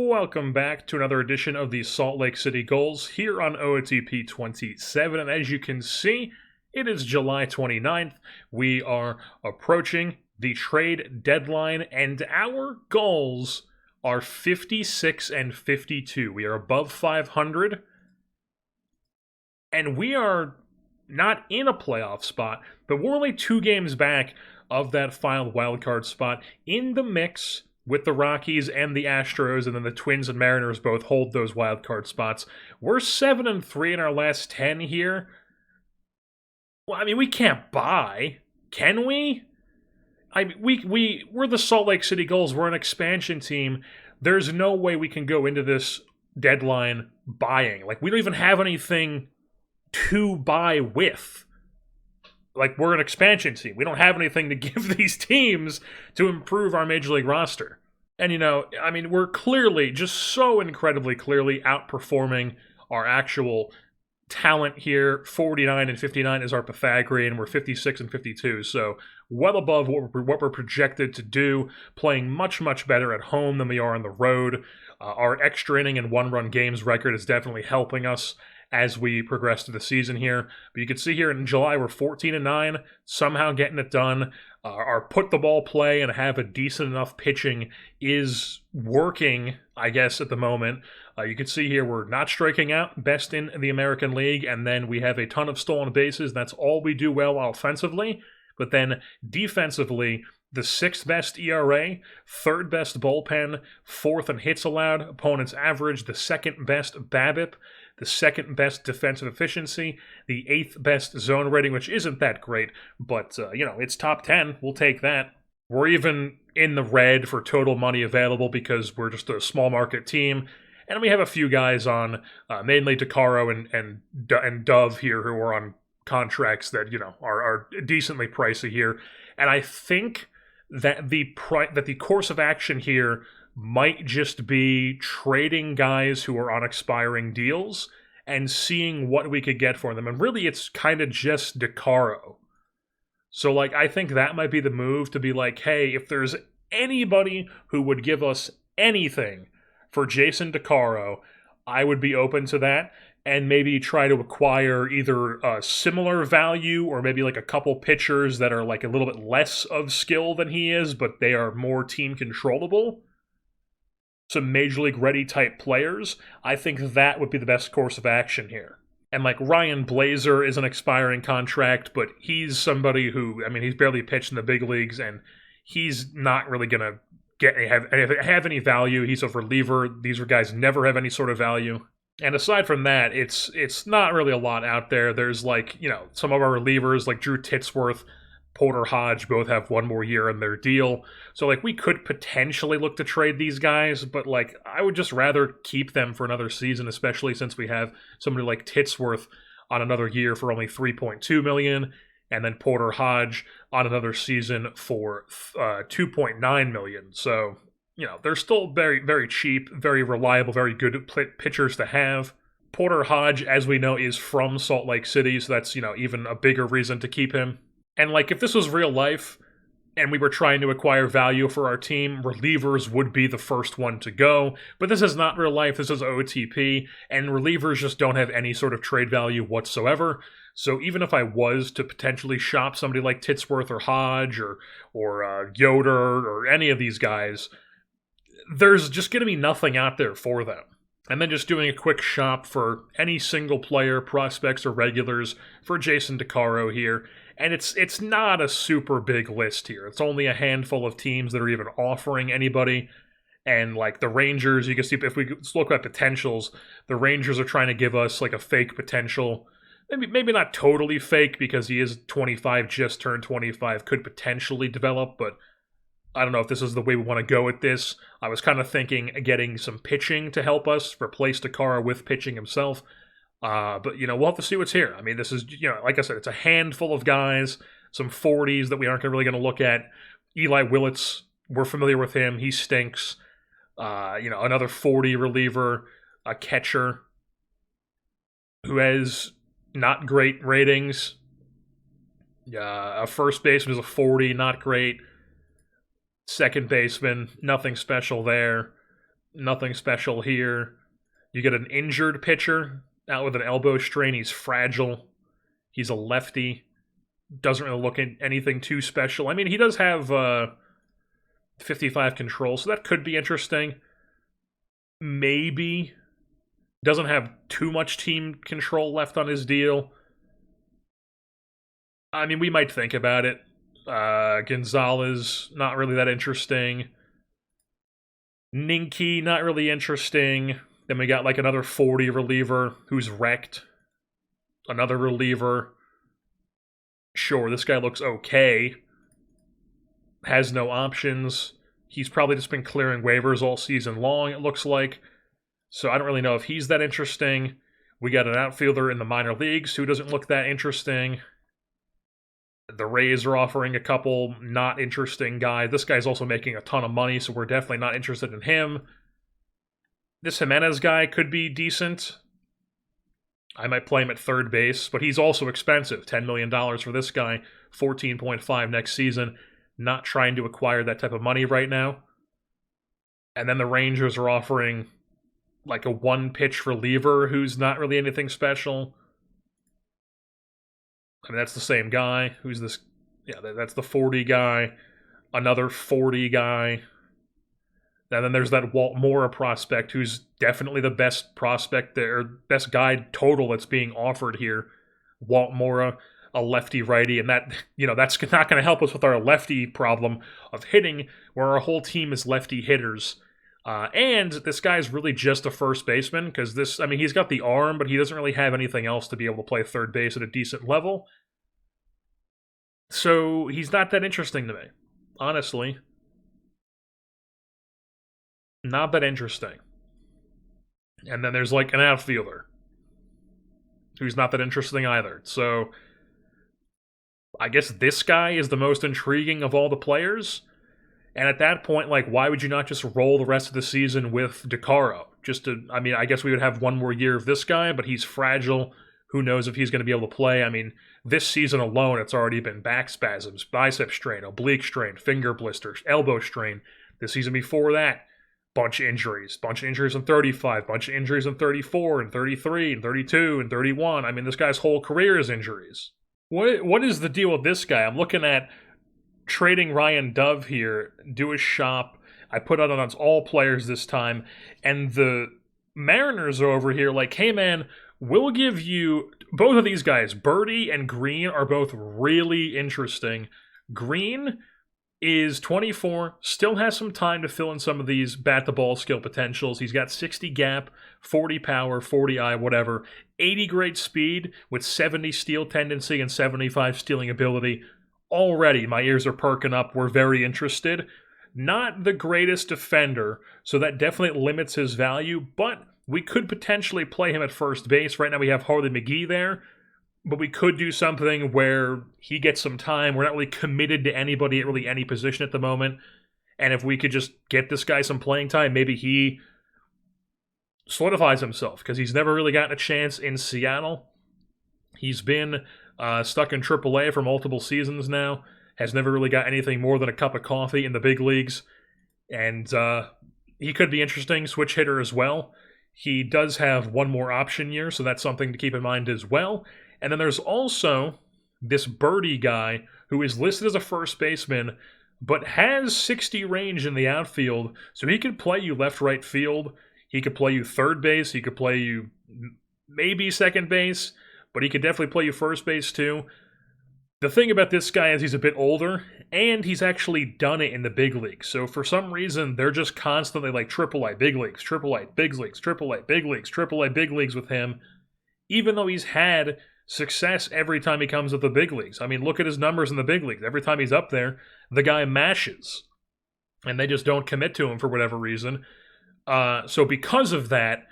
Welcome back to another edition of the Salt Lake City Gulls here on OOTP 27. And as you can see, it is July 29th. We are approaching the trade deadline, and our Gulls are 56 and 52. We are above 500, and we are not in a playoff spot, but we're only 2 games back of that final wildcard spot, in the mix with the Rockies and the Astros, and then the Twins and Mariners both hold those wildcard spots. We're 7-3 in our last 10 here. Well, I mean, we can't buy, can we? We're the Salt Lake City Gulls. We're an expansion team. There's no way we can go into this deadline buying. Like, we don't even have anything to buy with. Like, we're an expansion team. We don't have anything to give these teams to improve our Major League roster. And, I mean, we're clearly, just so incredibly clearly outperforming our actual talent here. 49 and 59 is our Pythagorean. We're 56 and 52. So well above what we're projected to do, playing much, much better at home than we are on the road. Our extra inning and one-run games record is definitely helping us as we progress to the season here. But you can see here in July, we're 14 and 9, somehow getting it done. Our put-the-ball play and have a decent enough pitching is working, I guess, at the moment. You can see here we're not striking out, best in the American League, and then we have a ton of stolen bases. That's all we do well offensively. But then defensively, the 6th best ERA, 3rd best bullpen, 4th in hits allowed, opponent's average, the 2nd best BABIP, the 2nd best defensive efficiency, the 8th best zone rating, which isn't that great, but, it's top 10. We'll take that. We're even in the red for total money available because we're just a small market team. And we have a few guys on, mainly Decaro and Dove here, who are on contracts that, are decently pricey here. And I think that the course of action here might just be trading guys who are on expiring deals and seeing what we could get for them. And really, it's kind of just Decaro. So, I think that might be the move, to be like, hey, if there's anybody who would give us anything for Jason Decaro, I would be open to that, and maybe try to acquire either a similar value or maybe a couple pitchers that are a little bit less of skill than he is, but they are more team controllable. Some Major League ready type players. I think that would be the best course of action here. And Ryan Blazer is an expiring contract, but he's somebody who, he's barely pitched in the big leagues, and he's not really going to have any value. He's a reliever. These guys never have any sort of value. And aside from that, it's not really a lot out there. There's some of our relievers like Drew Titsworth, Porter Hodge both have 1 more year in their deal. So we could potentially look to trade these guys, but I would just rather keep them for another season, especially since we have somebody like Titsworth on another year for only $3.2 million, and then Porter Hodge on another season for $2.9 million. So, they're still very, very cheap, very reliable, very good pitchers to have. Porter Hodge, as we know, is from Salt Lake City, so that's, even a bigger reason to keep him. And, if this was real life and we were trying to acquire value for our team, relievers would be the first one to go. But this is not real life. This is OOTP, and relievers just don't have any sort of trade value whatsoever. So even if I was to potentially shop somebody like Titsworth or Hodge or Yoder or any of these guys, there's just going to be nothing out there for them. And then just doing a quick shop for any single player, prospects or regulars for Jason Decaro here. And it's not a super big list here. It's only a handful of teams that are even offering anybody. And the Rangers, you can see, if we look at potentials, the Rangers are trying to give us a fake potential. Maybe not totally fake, because he is 25, just turned 25, could potentially develop, but I don't know if this is the way we want to go with this. I was kind of thinking getting some pitching to help us replace Decaro with pitching himself. But, we'll have to see what's here. This is, like I said, it's a handful of guys, some 40s that we aren't really going to look at. Eli Willits, we're familiar with him. He stinks. Another 40 reliever, a catcher who has not great ratings. A first baseman is a 40, not great. Second baseman, nothing special there. Nothing special here. You get an injured pitcher out with an elbow strain. He's fragile. He's a lefty. Doesn't really look at anything too special. I mean, he does have 55 control, so that could be interesting. Maybe. Doesn't have too much team control left on his deal. I mean, we might think about it. Gonzalez, not really that interesting. Ninky, not really interesting. Then we got like another 40 reliever who's wrecked. Another reliever. Sure, this guy looks okay. Has no options. He's probably just been clearing waivers all season long, it looks like. So I don't really know if he's that interesting. We got an outfielder in the minor leagues who doesn't look that interesting. The Rays are offering a couple not interesting guys. This guy's also making a ton of money, so we're definitely not interested in him. This Jimenez guy could be decent. I might play him at third base, but he's also expensive. $10 million for this guy, 14.5 next season. Not trying to acquire that type of money right now. And then the Rangers are offering like a one-pitch reliever who's not really anything special. I mean, that's the same guy. Who's this? Yeah, that's the 40 guy. Another 40 guy. And then there's that Walt Mora prospect, who's definitely the best prospect there, best guy total that's being offered here. Walt Mora, a lefty-righty, and that, that's not going to help us with our lefty problem of hitting, where our whole team is lefty hitters. And this guy's really just a first baseman, because he's got the arm, but he doesn't really have anything else to be able to play third base at a decent level. So he's not that interesting to me, honestly. Not that interesting. And then there's like an outfielder who's not that interesting either. So I guess this guy is the most intriguing of all the players. And at that point, like, why would you not just roll the rest of the season with DeCaro? I guess we would have one more year of this guy, but he's fragile. Who knows if he's going to be able to play? I mean, this season alone, it's already been back spasms, bicep strain, oblique strain, finger blisters, elbow strain. The season before that, bunch of injuries in 35, bunch of injuries in 34 and 33 and 32 and 31. I mean, this guy's whole career is injuries. What is the deal with this guy? I'm looking at trading Ryan Dove here, do a shop. I put out on all players this time, and the Mariners are over here like, hey man, we'll give you both of these guys. Birdie and Green are both really interesting. Green is 24, still has some time to fill in some of these bat-the-ball skill potentials. He's got 60 gap, 40 power, 40 eye, whatever, 80 great speed with 70 steal tendency and 75 stealing ability. Already, my ears are perking up. We're very interested. Not the greatest defender, so that definitely limits his value, but we could potentially play him at first base. Right now we have Harley McGee there, but we could do something where he gets some time. We're not really committed to anybody at really any position at the moment. And if we could just get this guy some playing time, maybe he solidifies himself, because he's never really gotten a chance in Seattle. He's been stuck in AAA for multiple seasons now. Has never really got anything more than a cup of coffee in the big leagues. And he could be interesting, switch hitter as well. He does have one more option year, so that's something to keep in mind as well. And then there's also this Birdie guy who is listed as a first baseman, but has 60 range in the outfield, so he could play you left-right field. He could play you third base. He could play you maybe second base, but he could definitely play you first base too. The thing about this guy is he's a bit older, and he's actually done it in the big leagues. So for some reason, they're just constantly like AAA, big leagues, AAA, big leagues, AAA, big leagues, AAA, big leagues with him, even though he's had success every time he comes up the big leagues. I mean, look at his numbers in the big leagues. Every time he's up there, the guy mashes, and they just don't commit to him for whatever reason. So because of that,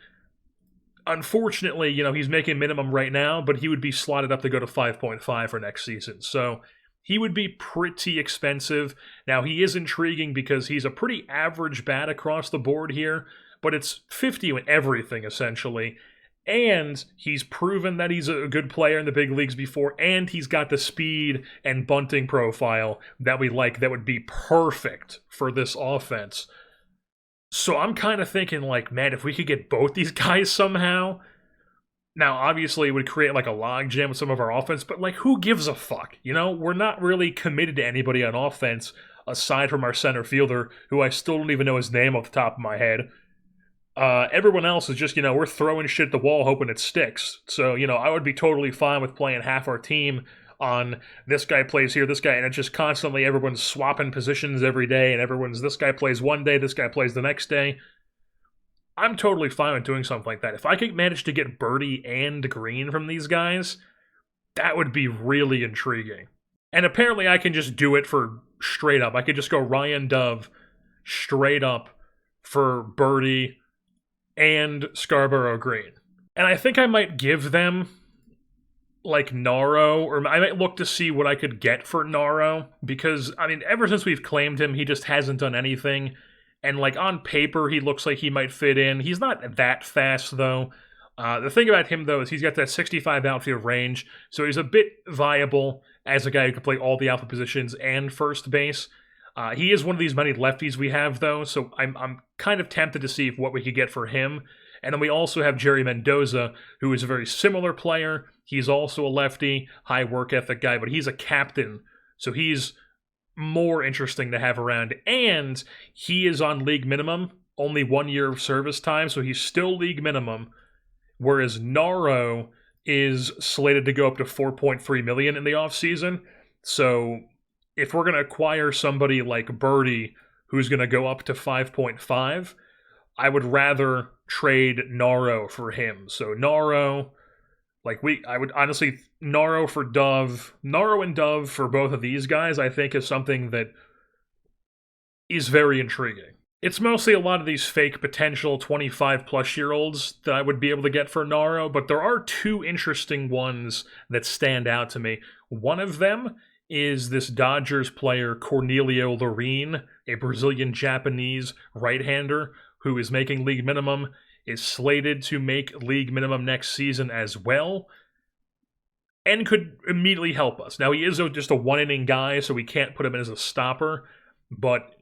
unfortunately, he's making minimum right now, but he would be slotted up to go to 5.5 for next season. So he would be pretty expensive. Now, he is intriguing because he's a pretty average bat across the board here, but it's 50 in everything, essentially. And he's proven that he's a good player in the big leagues before, and he's got the speed and bunting profile that we like that would be perfect for this offense. So I'm kind of thinking, like, man, if we could get both these guys somehow. Now, obviously, it would create like a logjam with some of our offense, but like, who gives a fuck? You know, we're not really committed to anybody on offense aside from our center fielder, who I still don't even know his name off the top of my head. Everyone else is just, we're throwing shit at the wall hoping it sticks. So, I would be totally fine with playing half our team on this guy plays here, this guy, and it's just constantly everyone's swapping positions every day, and this guy plays one day, this guy plays the next day. I'm totally fine with doing something like that. If I could manage to get Birdie and Green from these guys, that would be really intriguing. And apparently I can just do it for straight up. I could just go Ryan Dove straight up for Birdie and Scarborough Green. And I think I might give them like Naro, or I might look to see what I could get for Naro, because, I mean, ever since we've claimed him, he just hasn't done anything. And, like, on paper, he looks like he might fit in. He's not that fast, though. The thing about him, though, is he's got that 65 outfield range, so he's a bit viable as a guy who can play all the outfield positions and first base. He is one of these many lefties we have, though, so I'm kind of tempted to see what we could get for him. And then we also have Jerry Mendoza, who is a very similar player. He's also a lefty, high work ethic guy, but he's a captain, so he's more interesting to have around. And he is on league minimum, only 1 year of service time, so he's still league minimum, whereas Naro is slated to go up to $4.3 million in the offseason. So if we're going to acquire somebody like Birdie, who's going to go up to 5.5, I would rather trade Naro for him. So Naro, I would honestly, Naro and Dove for both of these guys, I think is something that is very intriguing. It's mostly a lot of these fake potential 25-plus-year-olds that I would be able to get for Naro, but there are two interesting ones that stand out to me. One of them is this Dodgers player, Cornelio Lareen, a Brazilian-Japanese right-hander who is making league minimum, is slated to make league minimum next season as well, and could immediately help us. Now, he is just a one-inning guy, so we can't put him in as a stopper, but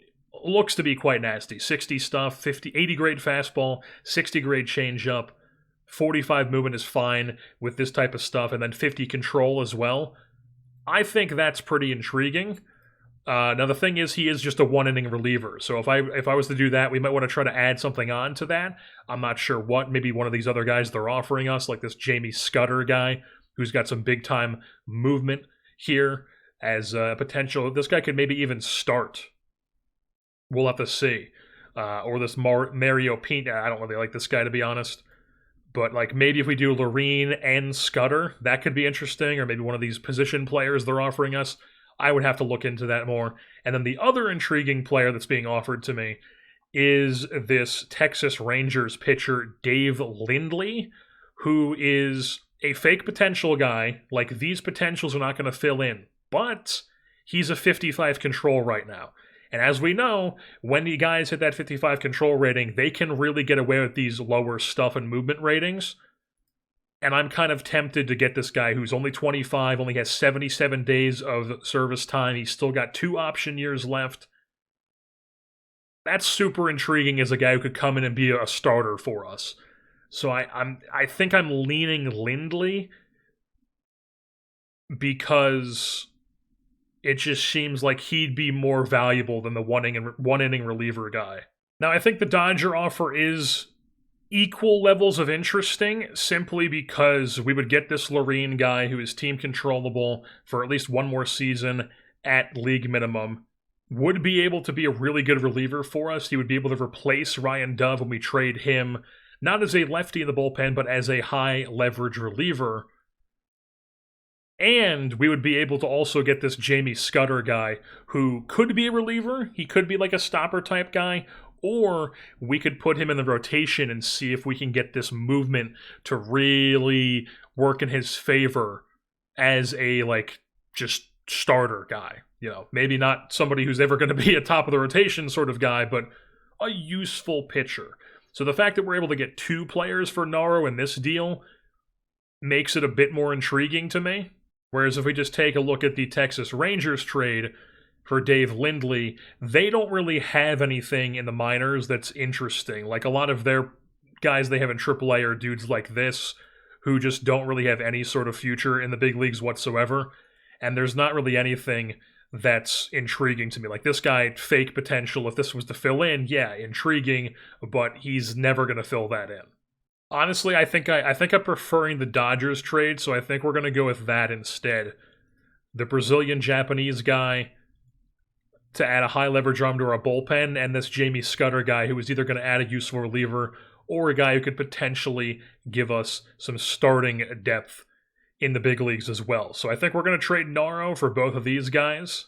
looks to be quite nasty. 60 stuff, 80 grade fastball, 60 grade changeup, 45 movement is fine with this type of stuff, and then 50 control as well. I think that's pretty intriguing. Now, the thing is, he is just a one-inning reliever, so if I was to do that, we might want to try to add something on to that. I'm not sure what. Maybe one of these other guys they're offering us, like this Jamie Scudder guy, who's got some big-time movement here as a potential. This guy could maybe even start. We'll have to see. Or this Mario Pina. I don't really like this guy, to be honest. But maybe if we do Lareen and Scudder, that could be interesting, or maybe one of these position players they're offering us. I would have to look into that more. And then the other intriguing player that's being offered to me is this Texas Rangers pitcher, Dave Lindley, who is a fake potential guy. These potentials are not going to fill in, but he's a 55 control right now. And as we know, when the guys hit that 55 control rating, they can really get away with these lower stuff and movement ratings. And I'm kind of tempted to get this guy who's only 25, only has 77 days of service time. He's still got 2 option years left. That's super intriguing as a guy who could come in and be a starter for us. So I think I'm leaning Lindley because it just seems like he'd be more valuable than the one-inning reliever guy. Now, I think the Dodger offer is equal levels of interesting simply because we would get this Lareen guy who is team controllable for at least one more season at league minimum, would be able to be a really good reliever for us. He would be able to replace Ryan Dove when we trade him, not as a lefty in the bullpen, but as a high leverage reliever. And we would be able to also get this Jamie Scudder guy who could be a reliever. He could be like a stopper type guy, or we could put him in the rotation and see if we can get this movement to really work in his favor as a just starter guy. Maybe not somebody who's ever going to be a top of the rotation sort of guy, but a useful pitcher. So the fact that we're able to get 2 players for Naro in this deal makes it a bit more intriguing to me. Whereas if we just take a look at the Texas Rangers trade, for Dave Lindley, they don't really have anything in the minors that's interesting. Like, a lot of their guys they have in AAA are dudes like this who just don't really have any sort of future in the big leagues whatsoever. And there's not really anything that's intriguing to me. Like, this guy, fake potential. If this was to fill in, yeah, intriguing, but he's never going to fill that in. Honestly, I think I'm preferring the Dodgers trade, so I think we're going to go with that instead. The Brazilian-Japanese guy to add a high leverage arm to our bullpen, and this Jamie Scudder guy who is either going to add a useful reliever or a guy who could potentially give us some starting depth in the big leagues as well. So I think we're going to trade Naro for both of these guys.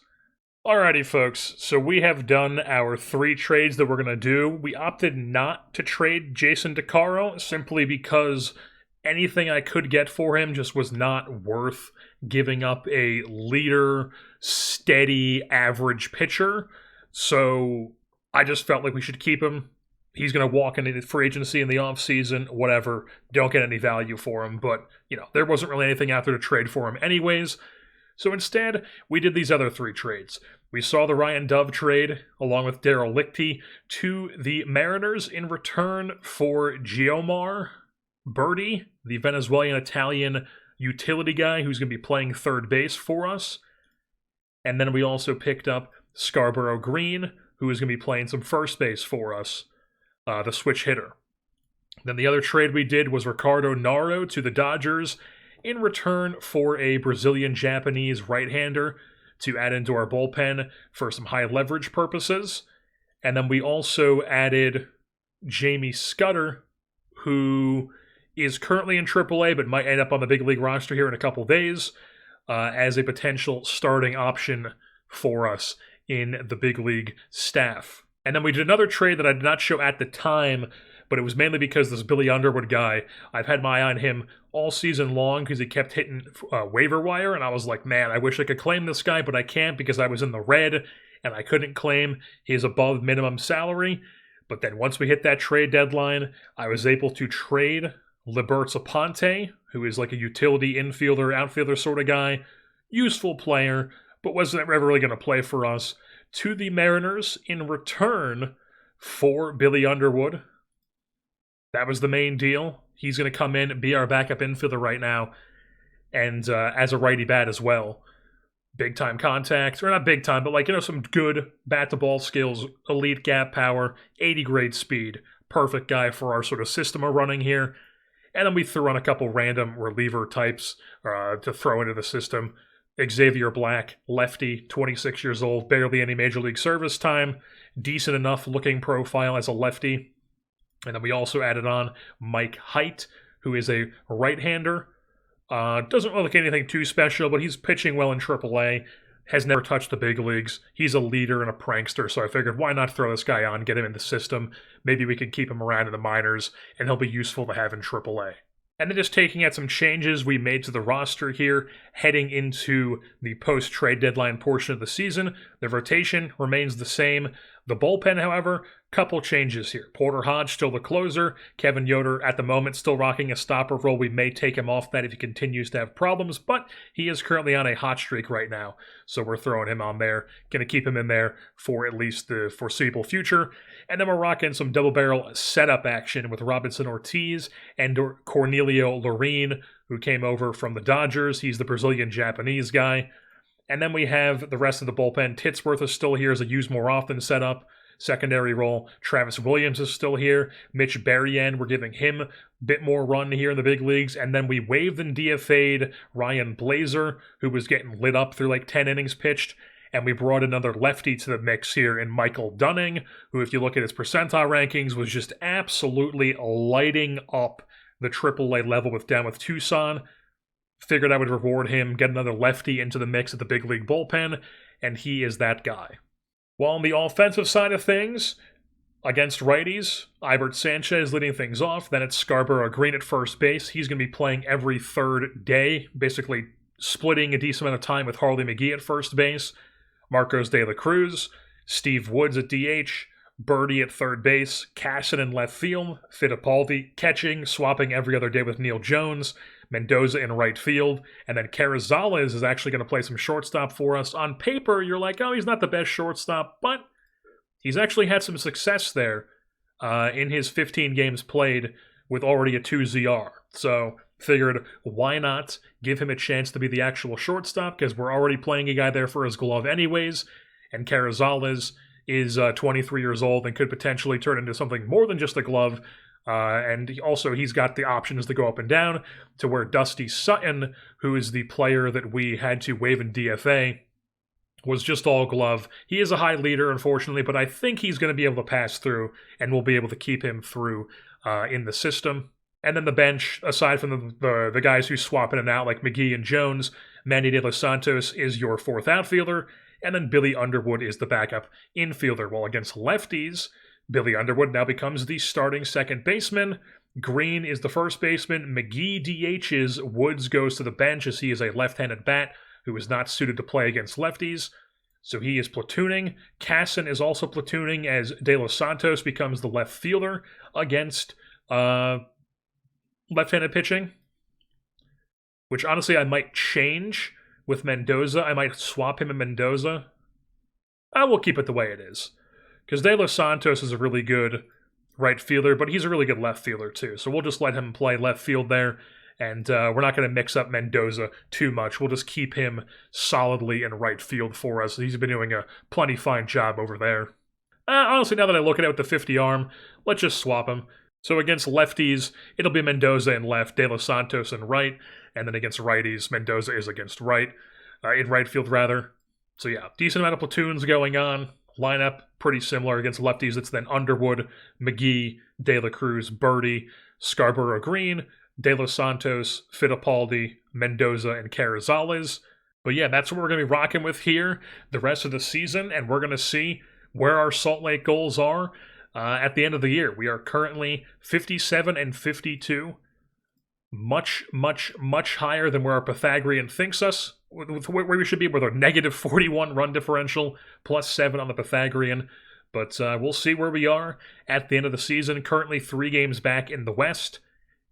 Alrighty, folks, so we have done our 3 trades that we're going to do. We opted not to trade Jason DeCaro simply because anything I could get for him just was not worth giving up a leader, steady, average pitcher. So I just felt like we should keep him. He's going to walk into free agency in the offseason, whatever. Don't get any value for him. But, there wasn't really anything out there to trade for him anyways. So instead, we did these other 3 trades. We saw the Ryan Dove trade, along with Daryl Lichty, to the Mariners in return for Giomar Berti, the Venezuelan-Italian utility guy who's going to be playing third base for us. And then we also picked up Scarborough Green, who is going to be playing some first base for us, the switch hitter. Then the other trade we did was Ricardo Naro to the Dodgers in return for a Brazilian-Japanese right-hander to add into our bullpen for some high leverage purposes. And then we also added Jamie Scudder, who is currently in AAA but might end up on the big league roster here in a couple days as a potential starting option for us in the big league staff. And then we did another trade that I did not show at the time, but it was mainly because this Billy Underwood guy, I've had my eye on him all season long because he kept hitting waiver wire, and I was like, man, I wish I could claim this guy, but I can't because I was in the red, and I couldn't claim his above minimum salary. But then once we hit that trade deadline, I was able to trade Libertz Aponte, who is like a utility infielder, outfielder sort of guy, useful player, but wasn't ever really going to play for us, to the Mariners in return for Billy Underwood. That was the main deal. He's going to come in and be our backup infielder right now, and as a righty bat as well. Big-time contact, or not big-time, but some good bat-to-ball skills, elite gap power, 80-grade speed. Perfect guy for our sort of system we're running here. And then we threw on a couple random reliever types to throw into the system. Xavier Black, lefty, 26 years old, barely any major league service time, decent enough looking profile as a lefty. And then we also added on Mike Height, who is a right-hander. Doesn't really look anything too special, but he's pitching well in AAA. Has never touched the big leagues. He's a leader and a prankster, so I figured why not throw this guy on, get him in the system. Maybe we can keep him around in the minors, and he'll be useful to have in AAA. And then just taking out some changes we made to the roster here, heading into the post-trade deadline portion of the season. The rotation remains the same. The bullpen, however, couple changes here. Porter Hodge still the closer. Kevin Yoder at the moment still rocking a stopper role. We may take him off that if he continues to have problems, but he is currently on a hot streak right now, so we're throwing him on there. Going to keep him in there for at least the foreseeable future. And then we're rocking some double-barrel setup action with Robinson Ortiz and Cornelio Lorene, who came over from the Dodgers. He's the Brazilian-Japanese guy. And then we have the rest of the bullpen. Titsworth is still here as a use-more-often setup. Secondary role. Travis Williams is still here. Mitch Berrien, we're giving him a bit more run here in the big leagues. And then we waived and DFA'd Ryan Blazer, who was getting lit up through 10 innings pitched. And we brought another lefty to the mix here in Michael Dunning, who, if you look at his percentile rankings, was just absolutely lighting up the AAA level down with Tucson. Figured I would reward him, get another lefty into the mix at the big league bullpen, and he is that guy. While on the offensive side of things, against righties, Ibert Sanchez leading things off. Then it's Scarborough Green at first base. He's going to be playing every third day, basically splitting a decent amount of time with Harley McGee at first base. Marcos de la Cruz, Steve Woods at DH, Birdie at third base, Casson in left field, Fittipaldi catching, swapping every other day with Neil Jones, Mendoza in right field, and then Carrizales is actually going to play some shortstop for us. On paper, you're like, oh, he's not the best shortstop, but he's actually had some success there in his 15 games played with already a 2 ZR. So figured, why not give him a chance to be the actual shortstop, because we're already playing a guy there for his glove anyways, and Carrizales is 23 years old and could potentially turn into something more than just a glove. And also, he's got the options to go up and down, to where Dusty Sutton, who is the player that we had to waive in DFA, was just all glove. He is a high leader, unfortunately, but I think he's going to be able to pass through, and we'll be able to keep him through in the system. And then the bench, aside from the guys who swap in and out, like McGee and Jones, Manny De Los Santos is your fourth outfielder, and then Billy Underwood is the backup infielder. Well, against lefties, Billy Underwood now becomes the starting second baseman. Green is the first baseman. McGee DHs. Woods goes to the bench as he is a left-handed bat who is not suited to play against lefties. So he is platooning. Casson is also platooning as De Los Santos becomes the left fielder against left-handed pitching, which honestly I might change with Mendoza. I might swap him and Mendoza. I will keep it the way it is, because De Los Santos is a really good right fielder, but he's a really good left fielder too. So we'll just let him play left field there, and we're not going to mix up Mendoza too much. We'll just keep him solidly in right field for us. He's been doing a plenty fine job over there. Honestly, now that I look at it with the 50 arm, let's just swap him. So against lefties, it'll be Mendoza in left, De Los Santos in right, and then against righties, Mendoza is against right, in right field rather. So yeah, decent amount of platoons going on. Lineup pretty similar. Against lefties, it's then Underwood, McGee, De La Cruz, Birdie, Scarborough Green, De Los Santos, Fittipaldi, Mendoza, and Carrizales. But yeah, that's what we're going to be rocking with here the rest of the season, and we're going to see where our Salt Lake Gulls are at the end of the year. We are currently 57 and 52. Much, much, much higher than where our Pythagorean thinks us, where we should be with a negative 41 run differential, plus 7 on the Pythagorean. But we'll see where we are at the end of the season. Currently 3 games back in the West,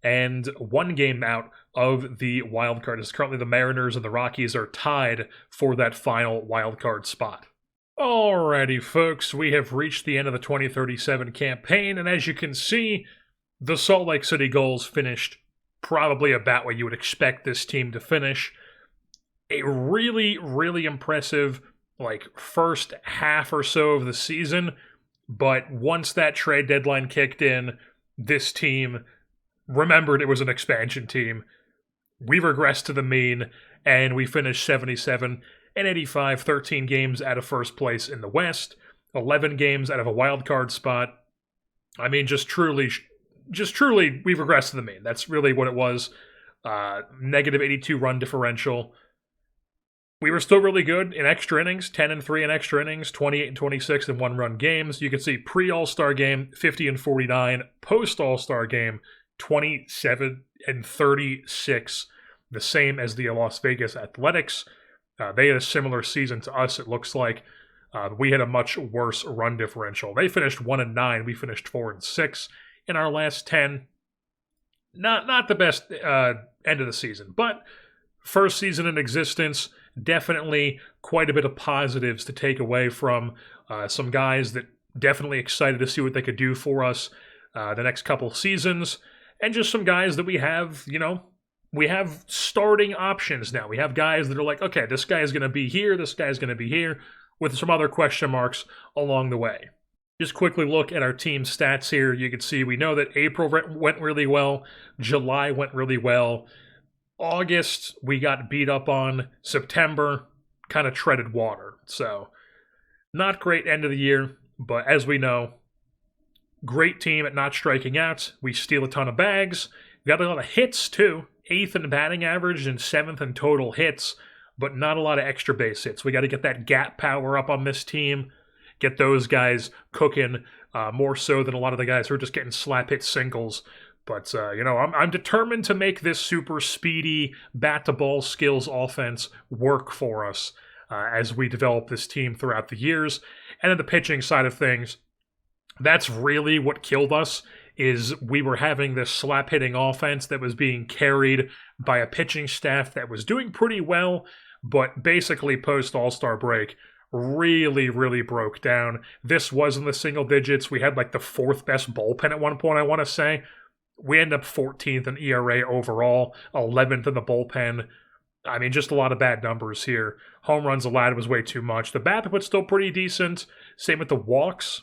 and 1 game out of the wild card. As currently the Mariners and the Rockies are tied for that final wild card spot. Alrighty, folks, we have reached the end of the 2037 campaign, and as you can see, the Salt Lake City Gulls finished probably about where you would expect this team to finish. A really, really impressive, first half or so of the season, but once that trade deadline kicked in, this team remembered it was an expansion team. We regressed to the mean, and we finished 77 and 85, 13 games out of first place in the West, 11 games out of a wild card spot. I mean, just truly, we've regressed to the mean. That's really what it was. Negative 82 run differential. We were still really good in extra innings, 10 and 3 in extra innings, 28 and 26 in 1-run games. You can see pre-All-Star game, 50 and 49. Post-All-Star game, 27 and 36. The same as the Las Vegas Athletics. They had a similar season to us, it looks like. We had a much worse run differential. They finished 1 and 9. We finished 4 and 6 in our last 10. Not the best end of the season, but first season in existence, definitely quite a bit of positives to take away from some guys that definitely excited to see what they could do for us the next couple seasons, and just some guys that we have, we have starting options now. We have guys that are like, okay, this guy is going to be here, this guy is going to be here, with some other question marks along the way. Just quickly look at our team stats here. You can see we know that April went really well, July went really well, August we got beat up on, September kind of treaded water. So not great end of the year, but as we know, great team at not striking out. We steal a ton of bags. We got a lot of hits too. 8th in batting average and 7th in total hits, but not a lot of extra base hits. We got to get that gap power up on this team, get those guys cooking more so than a lot of the guys who are just getting slap hit singles. But, I'm determined to make this super speedy bat-to-ball skills offense work for us as we develop this team throughout the years. And then the pitching side of things, that's really what killed us is we were having this slap-hitting offense that was being carried by a pitching staff that was doing pretty well, but basically post-All-Star break really, really broke down. This was in the single digits. We had like the 4th best bullpen at one point, I want to say. We end up 14th in ERA overall, 11th in the bullpen. I mean, just a lot of bad numbers here. Home runs allowed was way too much. The BABIP was still pretty decent. Same with the walks.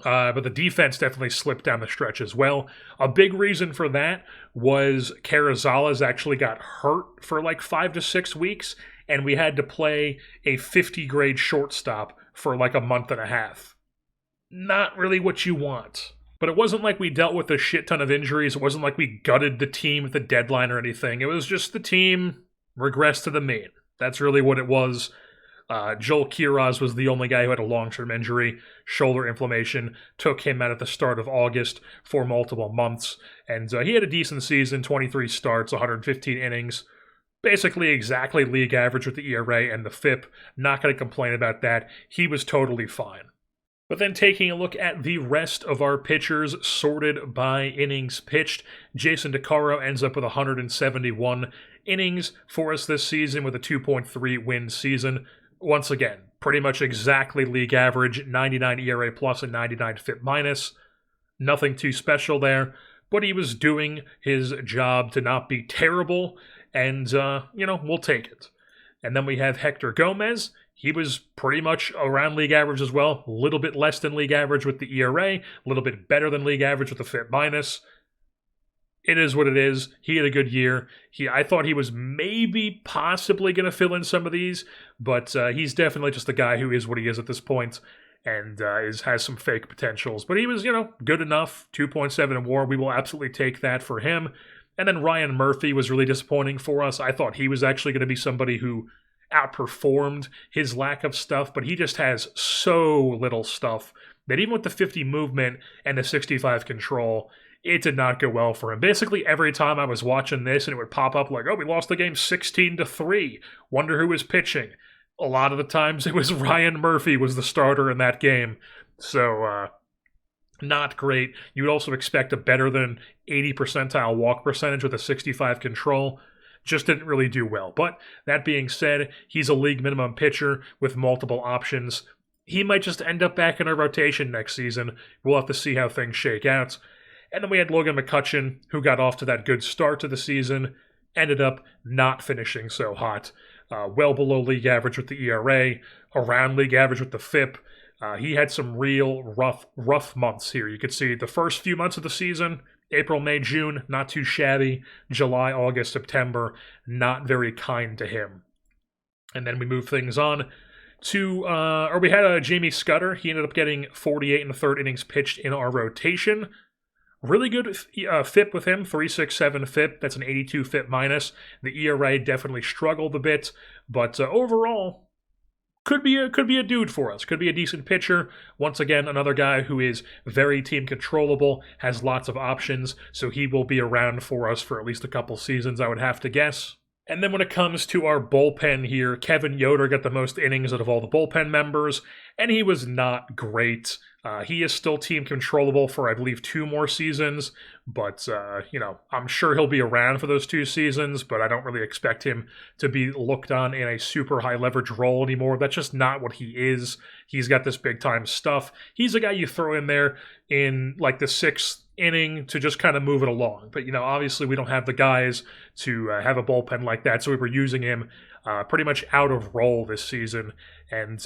But the defense definitely slipped down the stretch as well. A big reason for that was Carrizales actually got hurt for like 5 to 6 weeks, and we had to play a 50-grade shortstop for like a month and a half. Not really what you want. But it wasn't like we dealt with a shit ton of injuries. It wasn't like we gutted the team at the deadline or anything. It was just the team regressed to the mean. That's really what it was. Joel Quiroz was the only guy who had a long-term injury. Shoulder inflammation took him out at the start of August for multiple months. And he had a decent season, 23 starts, 115 innings. Basically exactly league average with the ERA and the FIP. Not going to complain about that. He was totally fine. But then taking a look at the rest of our pitchers sorted by innings pitched, Jason DeCaro ends up with 171 innings for us this season with a 2.3 win season. Once again, pretty much exactly league average, 99 ERA plus and 99 FIP minus. Nothing too special there, but he was doing his job to not be terrible, and, we'll take it. And then we have Hector Gomez. He was pretty much around league average as well. A little bit less than league average with the ERA. A little bit better than league average with the FIP minus. It is what it is. He had a good year. I thought he was maybe possibly going to fill in some of these, but he's definitely just a guy who is what he is at this point and has some fake potentials. But he was, good enough. 2.7 in WAR. We will absolutely take that for him. And then Ryan Murphy was really disappointing for us. I thought he was actually going to be somebody who outperformed his lack of stuff, but he just has so little stuff that even with the 50 movement and the 65 control, it did not go well for him. Basically, every time I was watching this and it would pop up like, oh, we lost the game 16-3. Wonder who was pitching. A lot of the times it was Ryan Murphy was the starter in that game. So, not great. You would also expect a better than 80 percentile walk percentage with a 65 control. Just didn't really do well. But that being said, he's a league minimum pitcher with multiple options. He might just end up back in our rotation next season. We'll have to see how things shake out. And then we had Logan McCutchen, who got off to that good start to the season, ended up not finishing so hot. Well below league average with the ERA, around league average with the FIP. He had some real rough months here. You could see the first few months of the season, April, May, June, not too shabby. July, August, September, not very kind to him. And then we move things on to, we had Jamie Scudder. He ended up getting 48 in the third innings pitched in our rotation. Really good FIP with him, 3.67 FIP. That's an 82 FIP minus. The ERA definitely struggled a bit, but overall, could be a dude for us. Could be a decent pitcher. Once again, another guy who is very team controllable, has lots of options, so he will be around for us for at least a couple seasons, I would have to guess. And then when it comes to our bullpen here, Kevin Yoder got the most innings out of all the bullpen members, and he was not great. He is still team controllable for, I believe, 2 more seasons, but, I'm sure he'll be around for those 2 seasons, but I don't really expect him to be looked on in a super high leverage role anymore. That's just not what he is. He's got this big time stuff. He's a guy you throw in there in, like, the 6th inning to just kind of move it along. But, obviously we don't have the guys to have a bullpen like that, so we were using him pretty much out of role this season. And,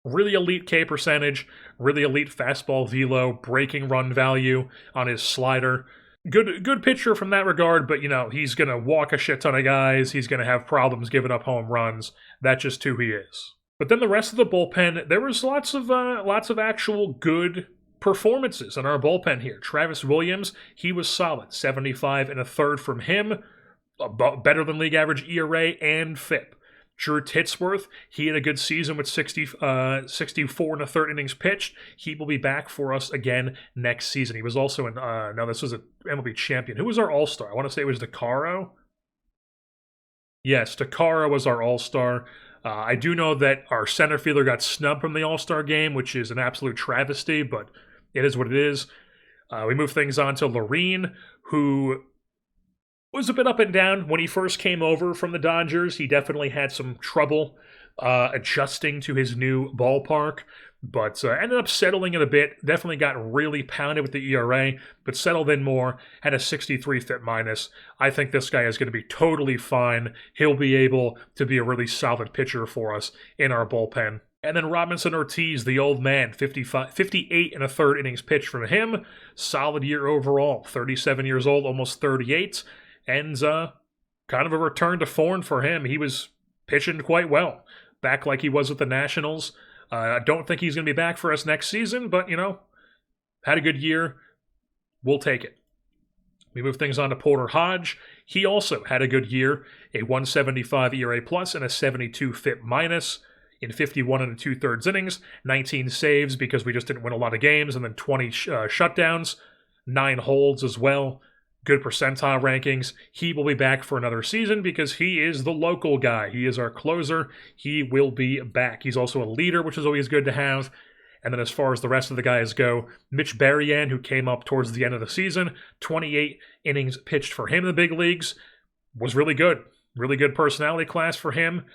really elite K percentage, really elite fastball velo, breaking run value on his slider. Good pitcher from that regard, but, he's going to walk a shit ton of guys. He's going to have problems giving up home runs. That's just who he is. But then the rest of the bullpen, there was lots of actual good performances in our bullpen here. Travis Williams, he was solid. 75 and a third from him. Better than league average ERA and FIP. Drew Titsworth, he had a good season with 64 and a third innings pitched. He will be back for us again next season. He was also this was an MLB champion. Who was our all-star? I want to say it was DeCaro. Yes, DeCaro was our all-star. I do know that our center fielder got snubbed from the all-star game, which is an absolute travesty, but it is what it is. We move things on to Lorene, who was a bit up and down when he first came over from the Dodgers. He definitely had some trouble adjusting to his new ballpark, but ended up settling in a bit. Definitely got really pounded with the ERA, but settled in more, had a 63 FIP minus. I think this guy is going to be totally fine. He'll be able to be a really solid pitcher for us in our bullpen. And then Robinson Ortiz, the old man, 58 and a third innings pitched from him. Solid year overall, 37 years old, almost 38. And kind of a return to form for him. He was pitching quite well, back like he was with the Nationals. I don't think he's going to be back for us next season, but, had a good year. We'll take it. We move things on to Porter Hodge. He also had a good year, a 175 ERA plus and a 72 FIP minus in 51 and 2/3 innings, 19 saves because we just didn't win a lot of games, and then 20 shutdowns, 9 holds as well. Good percentile rankings. He will be back for another season because he is the local guy. He is our closer. He will be back. He's also a leader, which is always good to have. And then as far as the rest of the guys go, Mitch Berrien, who came up towards the end of the season, 28 innings pitched for him in the big leagues, was really good. Really good personality class for him.